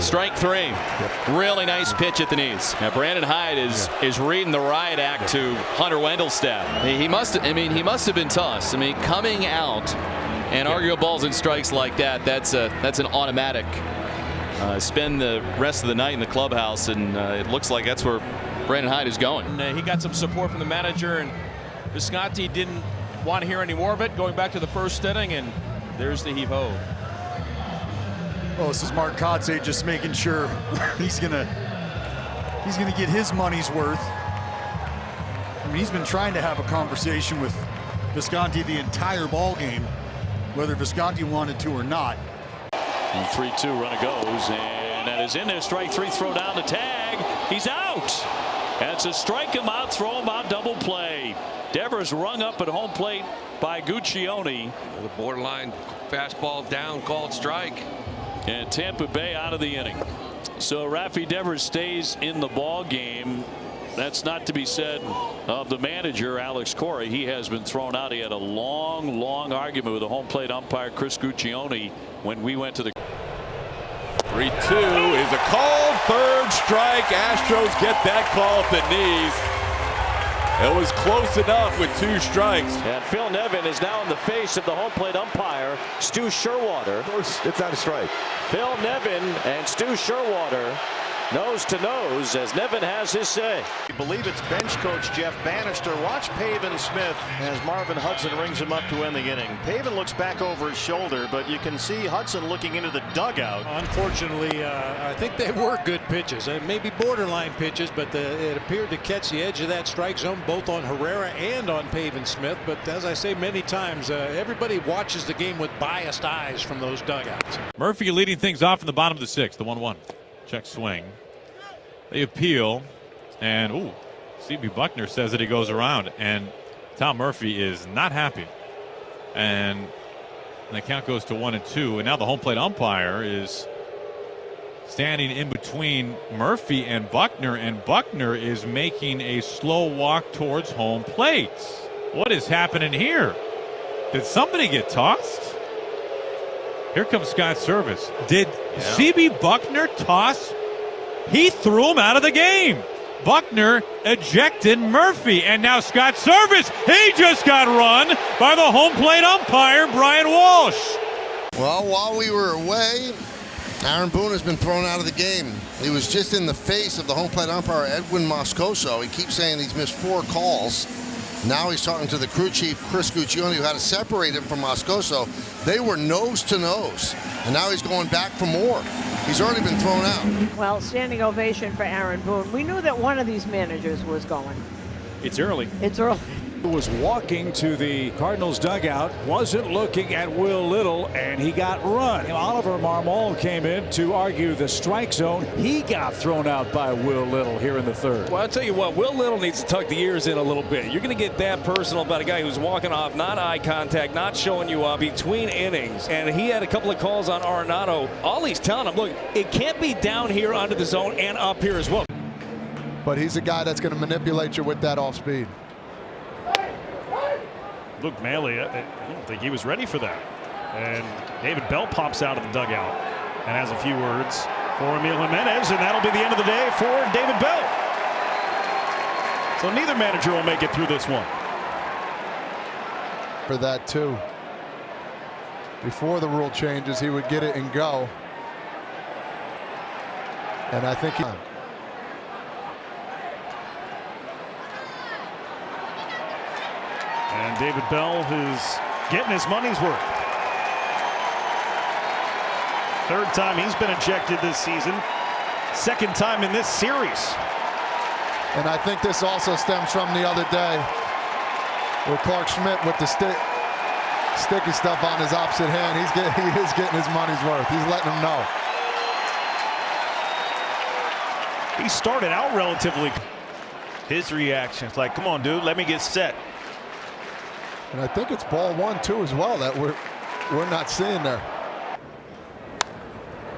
Strike three. Really nice pitch at the knees. Now Brandon Hyde is reading the riot act to Hunter Wendelstedt. He must have been tossed. I mean, coming out and arguing balls and strikes like that, that's an automatic. Spend the rest of the night in the clubhouse, and it looks like that's where Brandon Hyde is going. And, he got some support from the manager, and Visconti didn't want to hear any more of it. Going back to the first inning, and there's the heave-ho. Well, this is Mark Kotze just making sure he's gonna get his money's worth. I mean, he's been trying to have a conversation with Visconti the entire ball game, whether Visconti wanted to or not. The 3-2 runner goes, and that is in there. Strike three, throw down the tag. He's out. That's a strike him out, throw him out, double play. Devers rung up at home plate by Guccione. The borderline fastball down, called strike. And Tampa Bay out of the inning. So Rafi Devers stays in the ball game. That's not to be said of the manager, Alex Cora. He has been thrown out. He had a long argument with the home plate umpire, Chris Guccione, when we went to the 3-2 is a called third strike. Astros get that call at the knees. It was close enough with 2 strikes. And Phil Nevin is now in the face of the home plate umpire, Stu Sherwater. Of course, it's out of strike. Phil Nevin and Stu Sherwater nose to nose as Nevin has his say. I believe it's bench coach Jeff Bannister. Watch Pavin Smith as Marvin Hudson rings him up to end the inning. Pavin looks back over his shoulder, but you can see Hudson looking into the dugout. Unfortunately, I think they were good pitches, maybe borderline pitches, but it appeared to catch the edge of that strike zone both on Herrera and on Pavin Smith. But as I say many times, everybody watches the game with biased eyes from those dugouts. Murphy leading things off in the bottom of the 6th, the 1-1. Check swing. They appeal, and C.B. Buckner says that he goes around, and Tom Murphy is not happy. And the count goes to 1-2, and now the home plate umpire is standing in between Murphy and Buckner is making a slow walk towards home plate. What is happening here? Did somebody get tossed? Here comes Scott Service. Did C.B. Buckner toss? He threw him out of the game. Buckner ejected Murphy, and now Scott Service. He just got run by the home plate umpire, Brian Walsh. Well, while we were away, Aaron Boone has been thrown out of the game. He was just in the face of the home plate umpire, Edwin Moscoso. He keeps saying he's missed 4 calls. Now he's talking to the crew chief, Chris Guccione, who had to separate him from Moscoso. They were nose to nose, and now he's going back for more. He's already been thrown out. Well, standing ovation for Aaron Boone. We knew that one of these managers was going. It's early. It's early. Was walking to the Cardinals dugout, wasn't looking at Will Little, and he got run. Oliver Marmol came in to argue the strike zone. He got thrown out by Will Little here in the 3rd. Well, I'll tell you what, Will Little needs to tuck the ears in a little bit. You're going to get that personal about a guy who's walking off, not eye contact, not showing you up between innings. And he had a couple of calls on Arenado. All he's telling him, look, it can't be down here under the zone and up here as well. But he's a guy that's going to manipulate you with that off speed. Luke Maile, I don't think he was ready for that. And David Bell pops out of the dugout and has a few words for Emil Jimenez, and that'll be the end of the day for David Bell. So neither manager will make it through this one. For that too. Before the rule changes, he would get it and go. And I think he... And David Bell is getting his money's worth. 3rd time he's been ejected this season. 2nd time in this series. And I think this also stems from the other day with Clark Schmidt with the sticky stuff on his opposite hand. He is getting his money's worth. He's letting them know. He started out relatively. His reactions like, come on, dude, let me get set. And I think it's ball 1 too as well that we're not seeing there.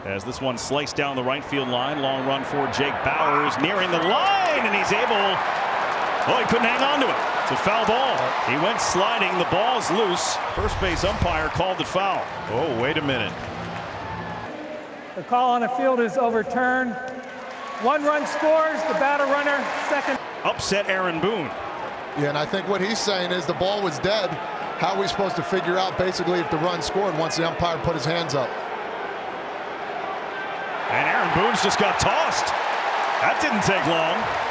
As this one sliced down the right field line, long run for Jake Bauers, nearing the line, and he's able. Oh, he couldn't hang on to it. It's a foul ball. He went sliding. The ball's loose. First base umpire called it foul. Oh, wait a minute. The call on the field is overturned. 1 run scores, the batter runner, second. Upset Aaron Boone. Yeah, and I think what he's saying is the ball was dead. How are we supposed to figure out basically if the run scored once the umpire put his hands up? And Aaron Boone's just got tossed. That didn't take long.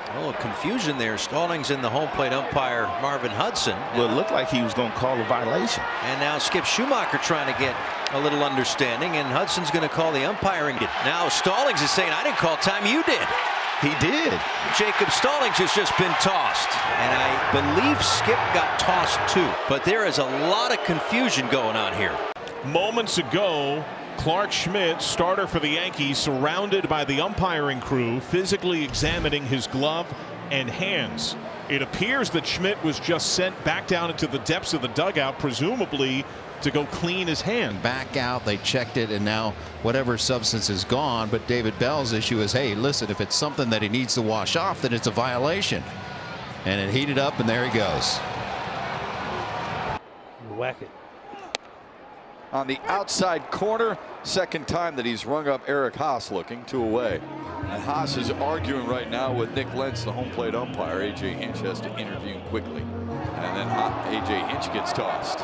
A little confusion there. Stallings in the home plate umpire Marvin Hudson. Well, it looked like he was going to call a violation. And now Skip Schumacher trying to get a little understanding, and Hudson's going to call the umpiring. Now Stallings is saying, I didn't call time, you did. He did. Jacob Stallings has just been tossed, and I believe Skip got tossed too. But there is a lot of confusion going on here. Moments ago, Clark Schmidt, starter for the Yankees, surrounded by the umpiring crew, physically examining his glove and hands. It appears that Schmidt was just sent back down into the depths of the dugout, presumably to go clean his hand. Back out, they checked it, and now whatever substance is gone. But David Bell's issue is, hey, listen, if it's something that he needs to wash off, then it's a violation. And it heated up, and there he goes. Whack it. On the outside corner, second time that he's rung up Eric Haas, looking 2 away. And Haas is arguing right now with Nick Lentz, the home plate umpire. A.J. Hinch has to intervene quickly. And then A.J. Hinch gets tossed.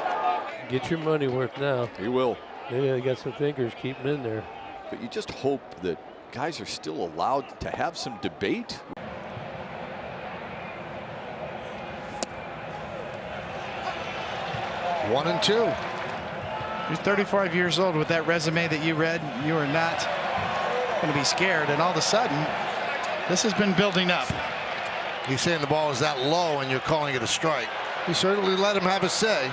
Get your money worth now. He will. Maybe they got some thinkers, keep him in there. But you just hope that guys are still allowed to have some debate. One and two. You're 35 years old. With that resume that you read, you are not going to be scared. And all of a sudden, this has been building up. He's saying the ball is that low and you're calling it a strike. You certainly let him have a say.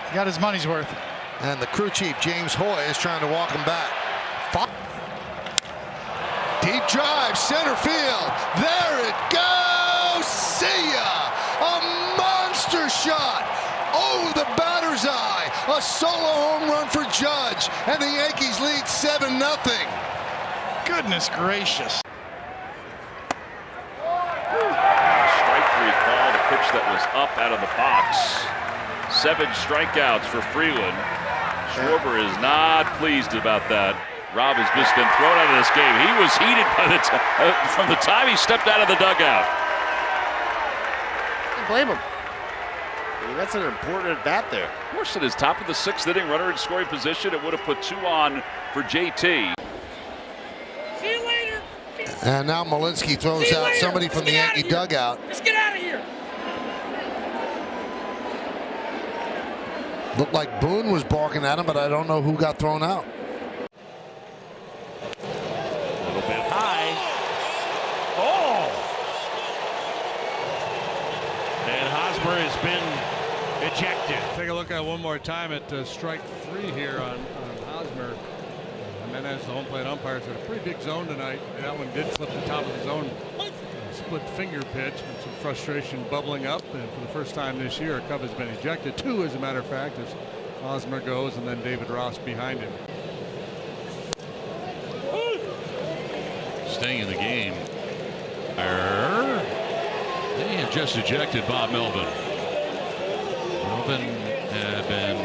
He got his money's worth. And the crew chief, James Hoy, is trying to walk him back. Deep drive, center field. There it goes. See ya. A monster shot over the batter's eye. A solo home run for Judge. And the Yankees lead 7-0. Goodness gracious. Strike 3 called, a pitch that was up out of the box. 7 strikeouts for Freeland. Schwarber is not pleased about that. Rob has just been thrown out of this game. He was heated by from the time he stepped out of the dugout. Can't blame him. I mean, that's an important at bat there. Of course, it is top of the 6th inning, runner in scoring position. It would have put 2 on for JT. See you later. And now Malinsky throws out somebody from the Yankee dugout. Let's get out of here. Looked like Boone was barking at him, but I don't know who got thrown out. A little bit high. Oh! And Hosmer has been ejected. Take a look at one more time at strike 3 here on Hosmer. Jimenez, the home plate umpire, said a pretty big zone tonight. That one did flip the top of the zone. Split finger pitch with some frustration bubbling up, and for the first time this year a Cub has been ejected. 2 as a matter of fact, as Hosmer goes, and then David Ross behind him. Staying in the game. They have just ejected Bob Melvin. Melvin had been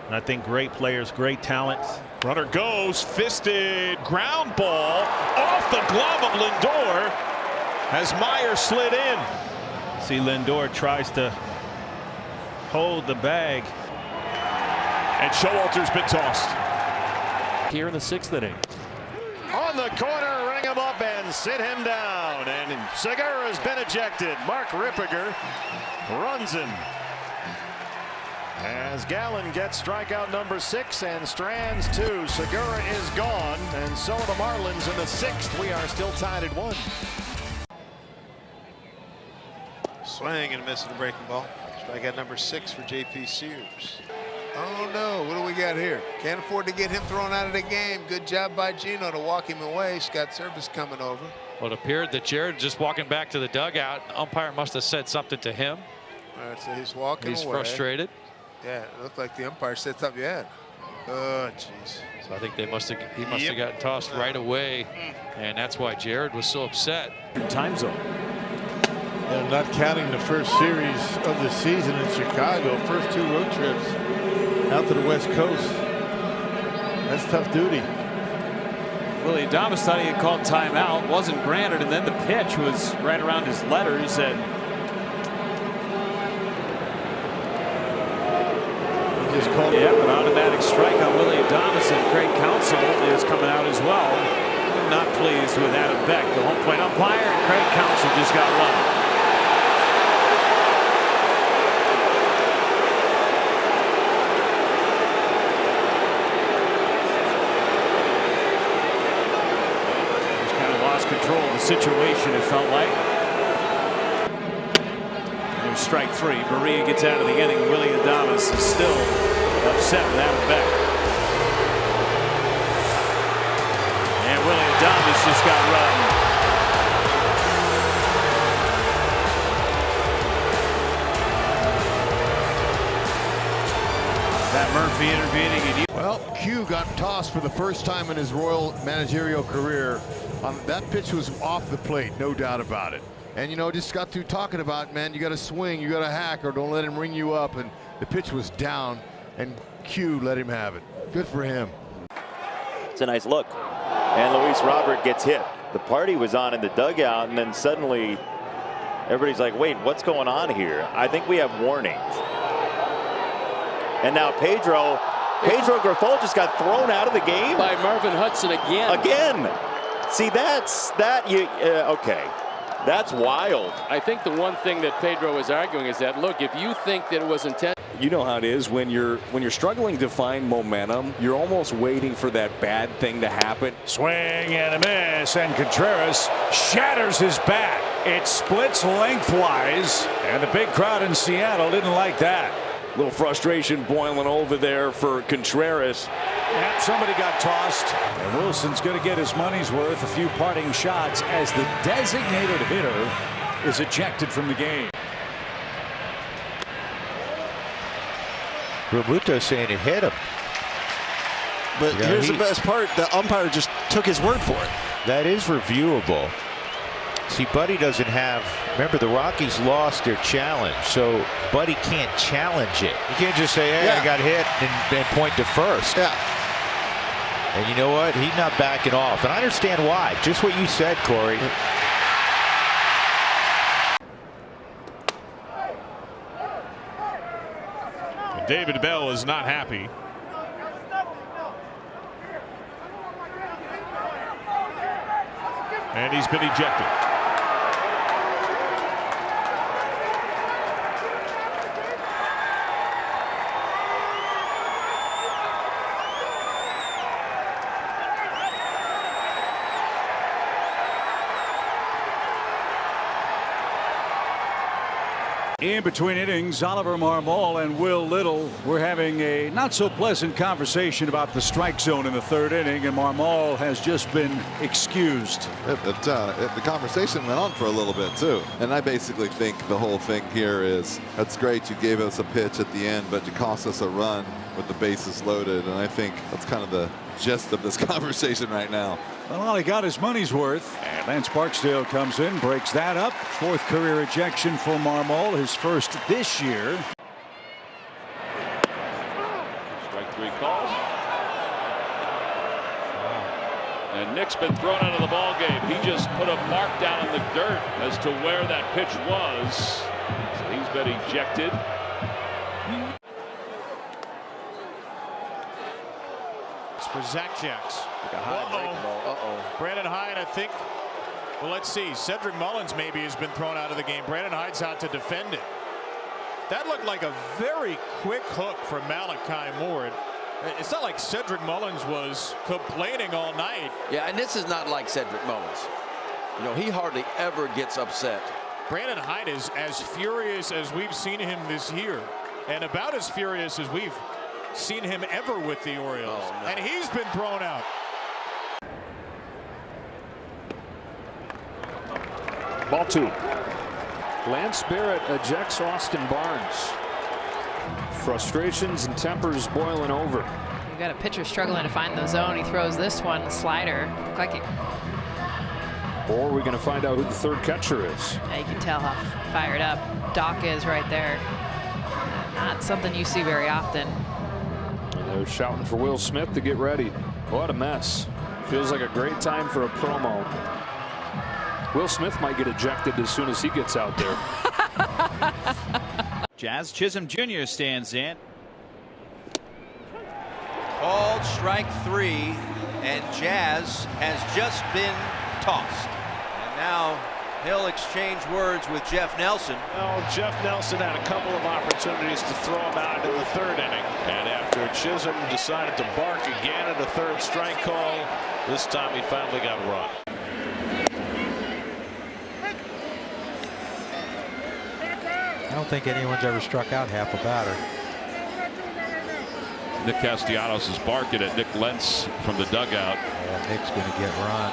And I think great players, great talents. Runner goes, fisted, ground ball off the glove of Lindor as Meyer slid in. See, Lindor tries to hold the bag. And Showalter's been tossed. Here in the 6th inning. On the corner, ring him up and sit him down. And Segura has been ejected. Mark Rippiger runs him. As Gallen gets strikeout number 6 and Strands 2. Segura is gone, and so are the Marlins in the 6th. We are still tied at 1. Swing and a miss at the breaking ball. Strikeout number 6 for J.P. Sears. Oh no, what do we got here? Can't afford to get him thrown out of the game. Good job by Gino to walk him away. Scott Service coming over. Well, it appeared that Jared just walking back to the dugout. The umpire must have said something to him. All right, so he's walking away. He's frustrated. Yeah, it looked like the umpire said something. Yeah. Oh, jeez. So I think he must have gotten tossed right away, and that's why Jared was so upset. Time zone. And not counting the first series of the season in Chicago, first 2 road trips out to the West Coast. That's tough duty. Willie Adames thought he had called timeout, wasn't granted, and then the pitch was right around his letters, and just called. Yeah, an automatic strike on Willie Adames, and Craig Counsell is coming out as well. Not pleased with Adam Beck, the home plate umpire, and Craig Counsell just got run. Control of the situation, it felt like. There's strike 3. Maria gets out of the inning. Willie Adames is still upset with Adam Beck. And Willie Adames just got run. Pat Murphy intervening. Well, Q got tossed for the first time in his Royal managerial career. That pitch was off the plate, no doubt about it. And, you know, just got through talking about, man, you got to swing, you got to hack, or don't let him ring you up. And the pitch was down, and Q let him have it. Good for him. It's a nice look. And Luis Robert gets hit. The party was on in the dugout, and then suddenly everybody's like, wait, what's going on here? I think we have warnings. And now Pedro Grifol just got thrown out of the game. By Marvin Hudson again. See, okay. That's wild. I think the one thing that Pedro was arguing is that, look, if you think that it was intentional. You know how it is when you're struggling to find momentum, you're almost waiting for that bad thing to happen. Swing and a miss, and Contreras shatters his bat. It splits lengthwise, and the big crowd in Seattle didn't like that. Little frustration boiling over there for Contreras. And somebody got tossed, and Wilson's going to get his money's worth. A few parting shots as the designated hitter is ejected from the game. Romuto saying it hit him. But here's the best part. The umpire just took his word for it. That is reviewable. See, Buddy doesn't have. Remember, the Rockies lost their challenge, so Buddy can't challenge it. You can't just say, hey, I got hit, and point to first. Yeah. And you know what? He's not backing off. And I understand why. Just what you said, Corey. David Bell is not happy. And he's been ejected. In between innings, Oliver Marmol and Will Little were having a not so pleasant conversation about the strike zone in the 3rd inning, and Marmol has just been excused. The conversation went on for a little bit too, and I basically think the whole thing here is, that's great, you gave us a pitch at the end, but you cost us a run with the bases loaded, and I think that's kind of the gist of this conversation right now. Well, he got his money's worth, and Lance Barksdale comes in, breaks that up. 4th career ejection for Marmol, his first this year. Strike 3 called. And Nick's been thrown out of the ball game. He just put a mark down in the dirt as to where that pitch was. So he's been ejected. It's for Zach Jacks. Brandon Hyde, I think. Well, let's see. Cedric Mullins maybe has been thrown out of the game. Brandon Hyde's out to defend it. That looked like a very quick hook for Malachi Moore. It's not like Cedric Mullins was complaining all night. Yeah, and this is not like Cedric Mullins. You know, he hardly ever gets upset. Brandon Hyde is as furious as we've seen him this year, and about as furious as we've seen him ever with the Orioles. Oh, no. And he's been thrown out. Ball 2. Lance Barrett ejects Austin Barnes. Frustrations and tempers boiling over. We've got a pitcher struggling to find the zone. He throws this one, the slider. Look like it. Or we're going to find out who the third catcher is. Yeah, you can tell how fired up Doc is right there. Not something you see very often. And they're shouting for Will Smith to get ready. What a mess. Feels like a great time for a promo. Will Smith might get ejected as soon as he gets out there. Jazz Chisholm Jr. stands in. Called strike 3, and Jazz has just been tossed. And now he'll exchange words with Jeff Nelson. Well, Jeff Nelson had a couple of opportunities to throw him out in the third inning. And after Chisholm decided to bark again at a third strike call, this time he finally got run. I don't think anyone's ever struck out half a batter. Nick Castellanos is barking at Nick Lentz from the dugout. Yeah, Nick's going to get run.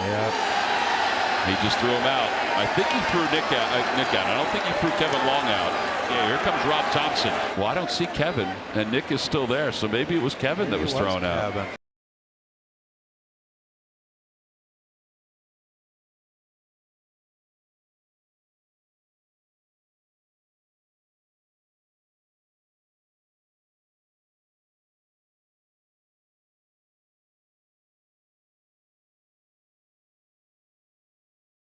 Yeah. He just threw him out. I think he threw Nick out. I don't think he threw Kevin Long out. Yeah, here comes Rob Thompson. Well, I don't see Kevin, and Nick is still there, so maybe it was Kevin that was thrown out.